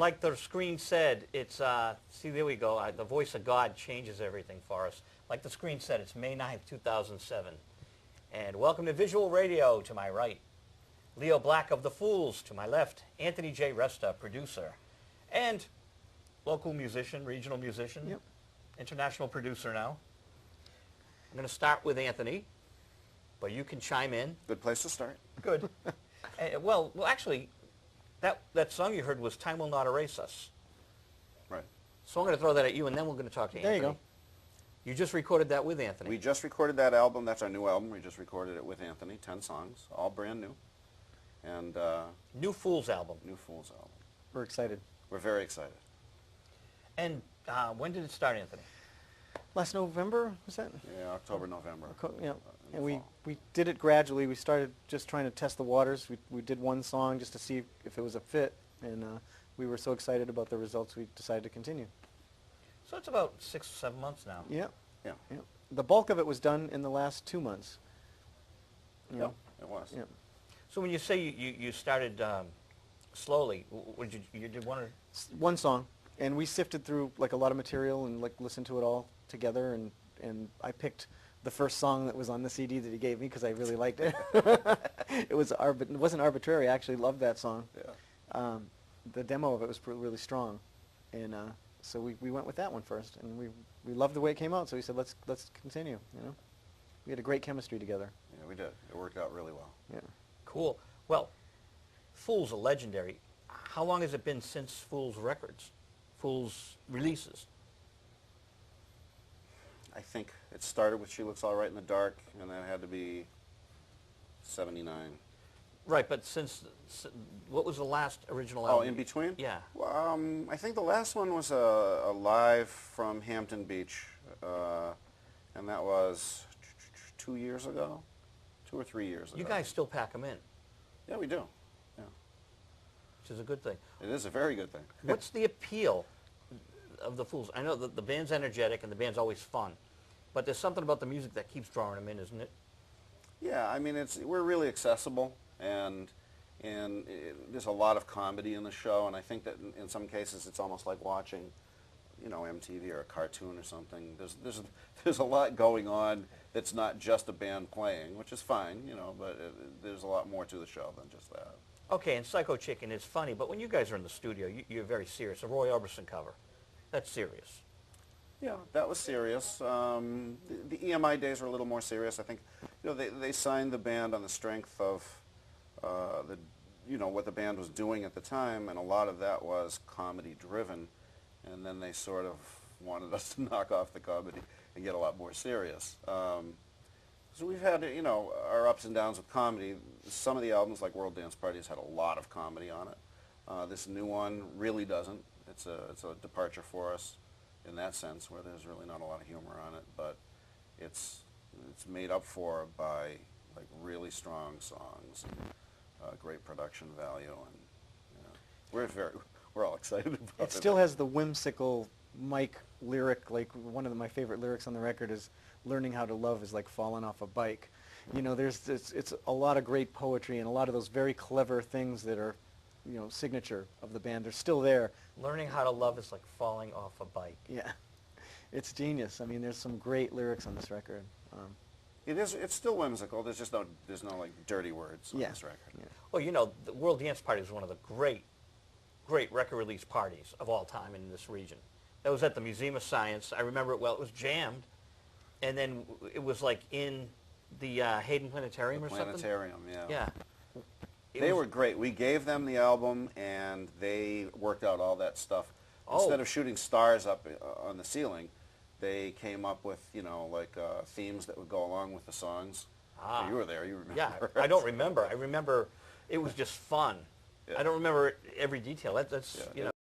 like the screen said, it's, see, there we go. The voice of God changes everything for us. Like the screen said, it's May 9th, 2007. And welcome to Visual Radio to my right. Leo Black of The Fools to my left. Anthony J. Resta, producer. And local musician, regional musician, Yep. international producer now. I'm going to start with Anthony, but you can chime in. Good place to start. Good. Well, actually, that song you heard was Time Will Not Erase Us. Right. So I'm going to throw that at you, and then we're going to talk to Anthony. There you go. You just recorded that with Anthony. We just recorded that album. That's our new album. We just recorded it with Anthony. 10 songs, all brand new. And New Fools album. New Fools album. We're excited. We're very excited. And when did it start, Anthony? Last November, was that? Yeah, October, November. Yeah. in And the we fall. did it gradually. We started just trying to test the waters. We did one song just to see if it was a fit, and we were so excited about the results we decided to continue. So it's about 6 or 7 months now. Yeah. Yeah. Yeah. The bulk of it was done in the last 2 months. You Yeah, know? it was. Yeah. So when you say you started slowly, what did you did one or? One song, and we sifted through like a lot of material and like listened to it all together, and I picked the first song that was on the CD that he gave me because I really liked it. It wasn't arbitrary. I actually loved that song. Yeah. The demo of it was really strong, and so we went with that one first, and we loved the way it came out. So we said let's continue. You know, we had a great chemistry together. Yeah, we did. It worked out really well. Yeah. Cool. Well, Fools are legendary. How long has it been since Fools records, Fools releases? I think it started with She Looks All Right in the Dark, and that had to be 79. Right, but what was the last original Oh, album? in between? Yeah. Well, I think the last one was a live from Hampton Beach, and that was 2 years ago, 2 or 3 years ago. You guys still pack them in, Yeah, we do. Yeah, which is a good thing. it is a very good thing. What's the appeal of the Fools? I know that the band's energetic and the band's always fun, but there's something about the music that keeps drawing them in, isn't it? Yeah, I mean we're really accessible, and there's a lot of comedy in the show, and I think that in some cases it's almost like watching, you know, MTV or a cartoon or something. There's a lot going on that's not just a band playing, which is fine, you know, but there's a lot more to the show than just that. Okay, and Psycho Chicken is funny, but when you guys are in the studio, you're very serious. A Roy Orbison cover, that's serious. Yeah, that was serious. The EMI days were a little more serious. I think, you know, they signed the band on the strength of what the band was doing at the time, and a lot of that was comedy driven. And then they sort of wanted us to knock off the comedy and get a lot more serious. So we've had, you know, our ups and downs with comedy. Some of the albums, like World Dance Party, has had a lot of comedy on it. This new one really doesn't. It's a departure for us in that sense, where there's really not a lot of humor on it, but it's made up for by like really strong songs and great production value, and you know, we're all excited about it. It still has the whimsical Mike lyric. Like one of my favorite lyrics on the record is "Learning how to love is like falling off a bike." You know, it's a lot of great poetry and a lot of those very clever things that are, you know, signature of the band. They're still there. Learning how to love is like falling off a bike. Yeah, it's genius. I mean, there's some great lyrics on this record. It's still whimsical. There's no like dirty words on Yeah. this record. Yeah. Well, you know, the World Dance Party is one of the great record release parties of all time in this region. That was at the Museum of Science. I remember it well. It was jammed, and then it was like in the Hayden Planetarium The or something. Planetarium, yeah. Yeah. They were great. We gave them the album, and they worked out all that stuff. Oh. Instead of shooting stars up on the ceiling, they came up with, you know, like themes that would go along with the songs. Ah. You were there. You remember. Yeah, I don't remember. I remember it was just fun. Yeah. I don't remember every detail. That's Yeah. you know.